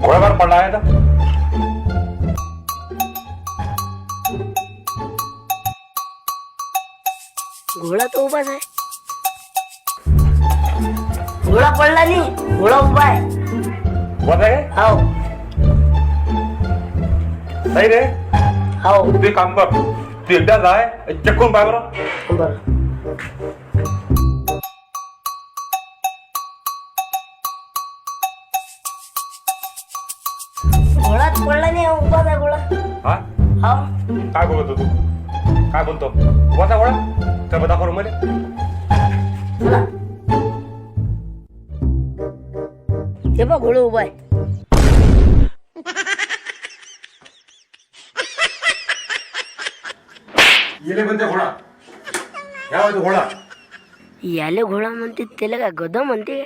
घोड्यावर पडला आहे तर घोडा तो उभाच आहे. घोडा पडला नाही, घोडा उभा आहे. बस आहे हो नाही रे. हो तू एक काम कर, तू एकदा जाय चेक करून पाय बरं. बर. घोडाच पडला नाही, उभाच आहे घोडा. हा हो काय बोलतो तू, काय बोलतो वाचा घोडा तर दाखव मध्ये. चला. हे बघ घोडा उभा आहे. येले म्हणते घोडा, या घोडा. याले घोडा म्हणते, त्याला काय गधा म्हणते.